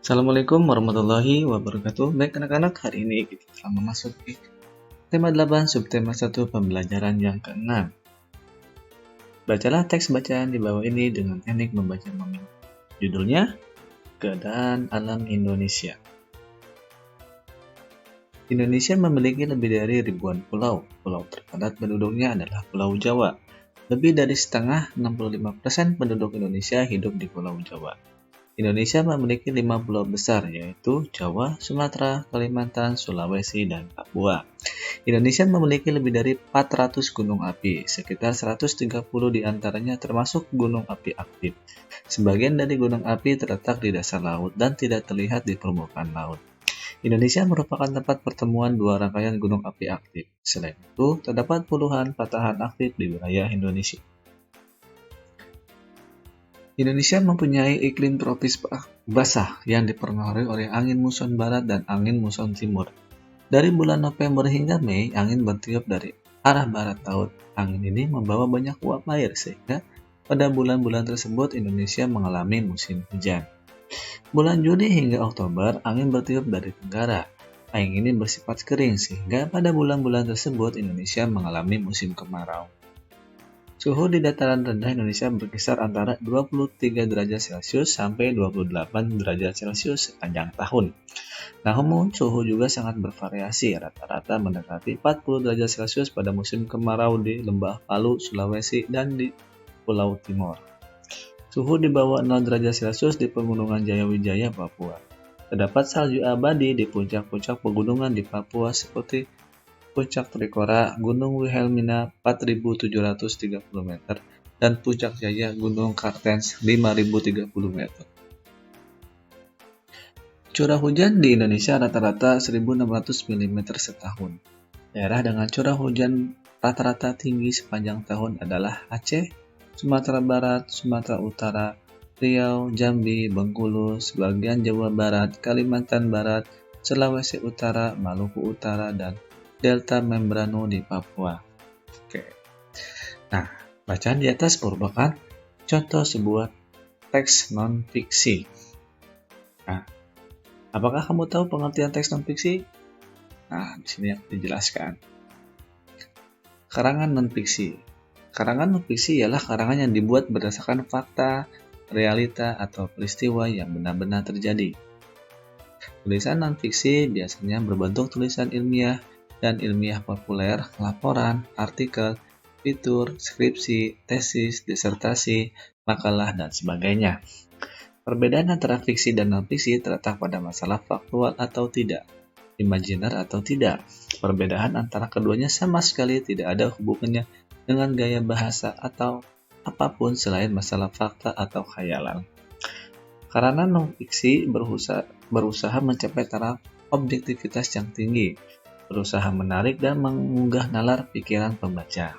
Assalamualaikum warahmatullahi wabarakatuh. Baik anak-anak, hari ini kita telah memasuki tema 8 subtema 1 pembelajaran yang ke-6. Bacalah teks bacaan di bawah ini dengan teknik membaca memilu. Judulnya, Keadaan Alam Indonesia. Indonesia memiliki lebih dari ribuan pulau. Pulau terpadat penduduknya adalah Pulau Jawa. Lebih dari setengah, 65% penduduk Indonesia hidup di Pulau Jawa. Indonesia memiliki 5 pulau besar, yaitu Jawa, Sumatera, Kalimantan, Sulawesi, dan Papua. Indonesia memiliki lebih dari 400 gunung api, sekitar 130 diantaranya termasuk gunung api aktif. Sebagian dari gunung api terletak di dasar laut dan tidak terlihat di permukaan laut. Indonesia merupakan tempat pertemuan dua rangkaian gunung api aktif. Selain itu, terdapat puluhan patahan aktif di wilayah Indonesia. Indonesia mempunyai iklim tropis basah yang dipengaruhi oleh angin muson barat dan angin muson timur. Dari bulan November hingga Mei, angin bertiup dari arah barat laut. Angin ini membawa banyak uap air sehingga pada bulan-bulan tersebut Indonesia mengalami musim hujan. Bulan Juni hingga Oktober, angin bertiup dari tenggara. Angin ini bersifat kering sehingga pada bulan-bulan tersebut Indonesia mengalami musim kemarau. Suhu di dataran rendah Indonesia berkisar antara 23 derajat Celcius sampai 28 derajat Celcius sepanjang tahun. Namun, suhu juga sangat bervariasi, rata-rata mendekati 40 derajat Celcius pada musim kemarau di Lembah Palu, Sulawesi, dan di Pulau Timor. Suhu di bawah 0 derajat Celcius di Pegunungan Jayawijaya, Papua. Terdapat salju abadi di puncak-puncak pegunungan di Papua seperti Puncak Trikora, Gunung Wilhelmina 4.730 meter, dan Puncak Jaya Gunung Kartens 5.030 meter. Curah hujan di Indonesia rata-rata 1.600 mm setahun. Daerah dengan curah hujan rata-rata tinggi sepanjang tahun adalah Aceh, Sumatera Barat, Sumatera Utara, Riau, Jambi, Bengkulu, sebagian Jawa Barat, Kalimantan Barat, Sulawesi Utara, Maluku Utara, dan Delta Membrano di Papua. Oke. Nah, bacaan di atas merupakan contoh sebuah teks non-fiksi. Nah, apakah kamu tahu pengertian teks non-fiksi? Nah, di sini yang dijelaskan. Karangan non-fiksi. Karangan non-fiksi ialah karangan yang dibuat berdasarkan fakta, realita, atau peristiwa yang benar-benar terjadi. Tulisan non-fiksi biasanya berbentuk tulisan ilmiah dan ilmiah populer, laporan, artikel, fitur, skripsi, tesis, disertasi, makalah, dan sebagainya. Perbedaan antara fiksi dan non-fiksi terletak pada masalah faktual atau tidak, imajiner atau tidak. Perbedaan antara keduanya sama sekali tidak ada hubungannya dengan gaya bahasa atau apapun selain masalah fakta atau khayalan. Karena non-fiksi berusaha mencapai taraf objektivitas yang tinggi, berusaha menarik dan mengunggah nalar pikiran pembaca.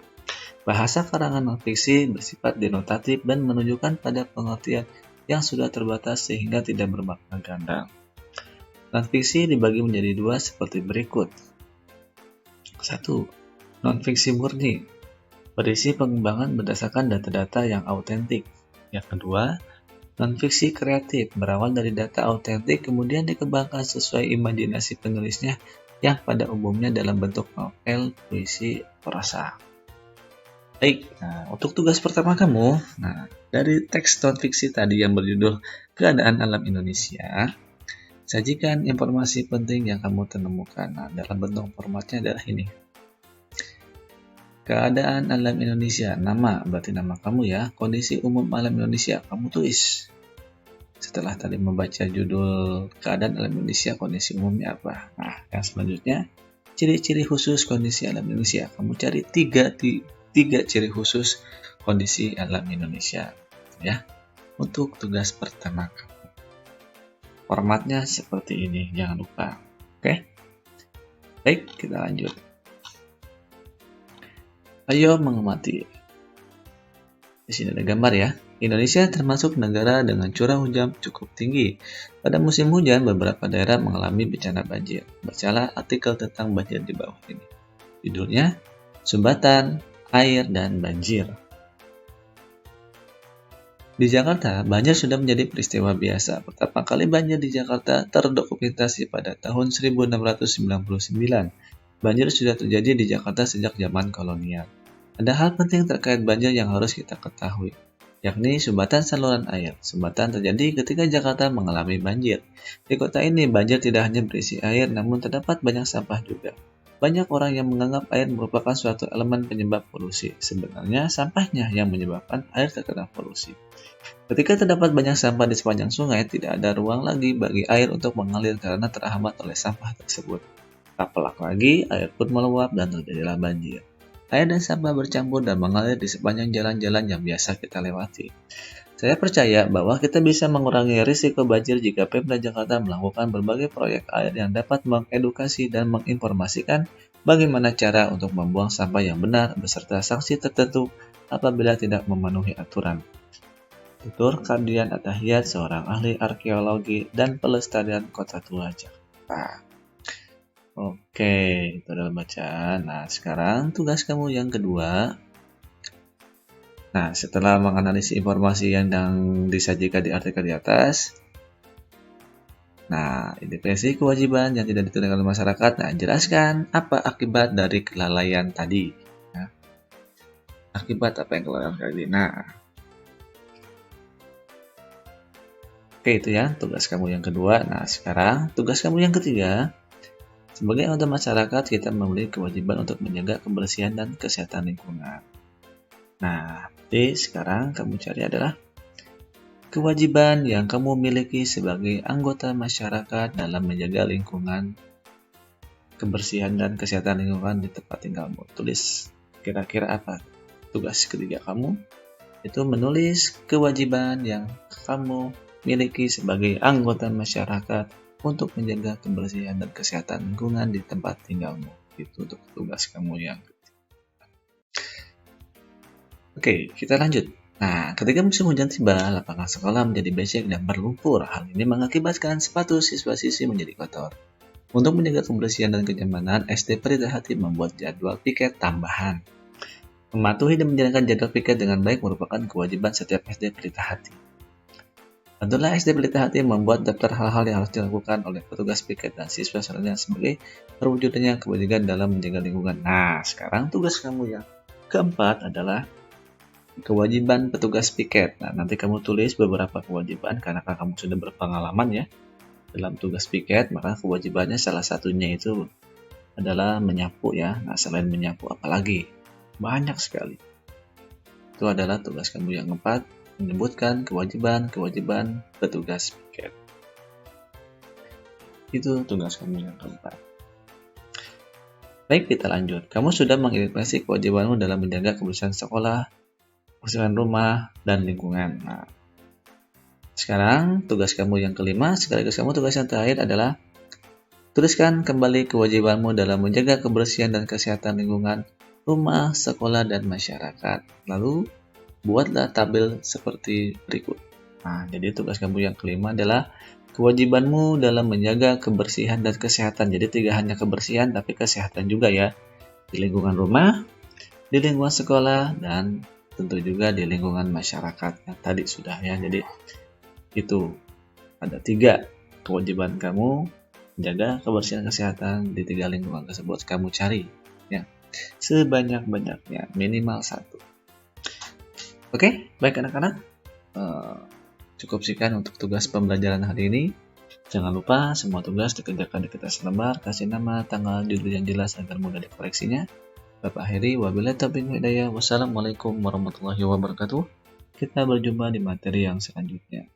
Bahasa karangan non-fiksi bersifat denotatif dan menunjukkan pada pengertian yang sudah terbatas sehingga tidak bermakna ganda. Non-fiksi dibagi menjadi dua seperti berikut. 1. Non-fiksi murni, berisi pengembangan berdasarkan data-data yang autentik. Yang kedua, non-fiksi kreatif, berawal dari data autentik kemudian dikembangkan sesuai imajinasi penulisnya yang pada umumnya dalam bentuk novel, puisi, prosa. Baik, nah untuk tugas pertama kamu, dari teks non-fiksi tadi yang berjudul Keadaan Alam Indonesia, sajikan informasi penting yang kamu temukan. Dalam bentuk formatnya adalah ini. Keadaan Alam Indonesia, nama, berarti nama kamu ya, kondisi umum alam Indonesia, kamu tulis. Setelah tadi membaca judul Keadaan Alam Indonesia, kondisi umumnya apa? Nah, yang selanjutnya, ciri-ciri khusus kondisi alam Indonesia. Kamu cari tiga ciri khusus kondisi alam Indonesia. Ya, untuk tugas pertama kamu. Formatnya seperti ini, jangan lupa. Oke? Baik, kita lanjut. Ayo mengamati. Di sini ada gambar ya. Indonesia termasuk negara dengan curah hujan cukup tinggi. Pada musim hujan, beberapa daerah mengalami bencana banjir. Bacalah artikel tentang banjir di bawah ini. Judulnya, Sumbatan, Air, dan Banjir. Di Jakarta, banjir sudah menjadi peristiwa biasa. Pertama kali banjir di Jakarta terdokumentasi pada tahun 1699. Banjir sudah terjadi di Jakarta sejak zaman kolonial. Ada hal penting terkait banjir yang harus kita ketahui, yakni sumbatan saluran air. Sumbatan terjadi ketika Jakarta mengalami banjir. Di kota ini, banjir tidak hanya berisi air, namun terdapat banyak sampah juga. Banyak orang yang menganggap air merupakan suatu elemen penyebab polusi. Sebenarnya, sampahnya yang menyebabkan air terkena polusi. Ketika terdapat banyak sampah di sepanjang sungai, tidak ada ruang lagi bagi air untuk mengalir karena terhambat oleh sampah tersebut. Tak pelak lagi, air pun meluap dan terjadilah banjir. Air dan sampah bercampur dan mengalir di sepanjang jalan-jalan yang biasa kita lewati. Saya percaya bahwa kita bisa mengurangi risiko banjir jika Pemda Jakarta melakukan berbagai proyek air yang dapat mengedukasi dan menginformasikan bagaimana cara untuk membuang sampah yang benar beserta sanksi tertentu apabila tidak memenuhi aturan. Tutur Kardian Atahiyat, seorang ahli arkeologi dan pelestarian Kota Tua Jakarta. Oke, itu adalah bacaan. Nah, sekarang tugas kamu yang kedua. Nah, setelah menganalisis informasi yang disajikan di artikel di atas, nah, definisi kewajiban yang tidak ditunaikan oleh masyarakat. Nah, jelaskan apa akibat dari kelalaian tadi. Nah, akibat apa yang kelalaian tadi. Nah, oke, itu ya tugas kamu yang kedua. Nah, sekarang tugas kamu yang ketiga. Sebagai anggota masyarakat, kita memiliki kewajiban untuk menjaga kebersihan dan kesehatan lingkungan. Nah, jadi sekarang kamu cari adalah kewajiban yang kamu miliki sebagai anggota masyarakat dalam menjaga lingkungan, kebersihan dan kesehatan lingkungan di tempat tinggalmu. Tulis kira-kira apa tugas ketiga kamu. Itu menulis kewajiban yang kamu miliki sebagai anggota masyarakat untuk menjaga kebersihan dan kesehatan lingkungan di tempat tinggalmu. Itu untuk tugas kamu yang ketiga. Oke, kita lanjut. Nah, ketika musim hujan tiba, lapangan sekolah menjadi becek dan berlumpur. Hal ini mengakibatkan sepatu siswa-siswi menjadi kotor. Untuk menjaga kebersihan dan kenyamanan, SD Pelita Hati membuat jadwal piket tambahan. Mematuhi dan menjalankan jadwal piket dengan baik merupakan kewajiban setiap SD Pelita Hati. Tentulah SD Pelita Hati membuat daftar hal-hal yang harus dilakukan oleh petugas piket dan siswa selanjutnya sebagai terwujudnya kewajiban dalam menjaga lingkungan. Nah, sekarang tugas kamu yang keempat adalah kewajiban petugas piket. Nah, nanti kamu tulis beberapa kewajiban karena kamu sudah berpengalaman ya dalam tugas piket, maka kewajibannya salah satunya itu adalah menyapu ya. Nah, selain menyapu apalagi? Banyak sekali. Itu adalah tugas kamu yang keempat, menyebutkan kewajiban petugas piket. Itu tugas kamu yang keempat. Baik, kita lanjut. Kamu sudah mengidentifikasi kewajibanmu dalam menjaga kebersihan sekolah, kebersihan rumah, dan lingkungan. Nah, sekarang tugas kamu yang kelima, sekaligus kamu tugas yang terakhir adalah tuliskan kembali kewajibanmu dalam menjaga kebersihan dan kesehatan lingkungan, rumah, sekolah, dan masyarakat. Lalu, buatlah tabel seperti berikut. Nah, jadi tugas kamu yang kelima adalah kewajibanmu dalam menjaga kebersihan dan kesehatan. Jadi tidak hanya kebersihan, tapi kesehatan juga ya. Di lingkungan rumah, di lingkungan sekolah, dan tentu juga di lingkungan masyarakat yang tadi sudah ya. Jadi itu ada 3 kewajiban kamu menjaga kebersihan kesehatan di 3 lingkungan tersebut. Kamu cari ya sebanyak-banyaknya, minimal 1. Oke, baik anak-anak, cukup sekian untuk tugas pembelajaran hari ini. Jangan lupa semua tugas dikerjakan di kertas lembar, kasih nama, tanggal, judul yang jelas agar mudah dikoreksinya. Bapak akhiri, wabillahi taufiq wal hidayah. Wassalamualaikum warahmatullahi wabarakatuh. Kita berjumpa di materi yang selanjutnya.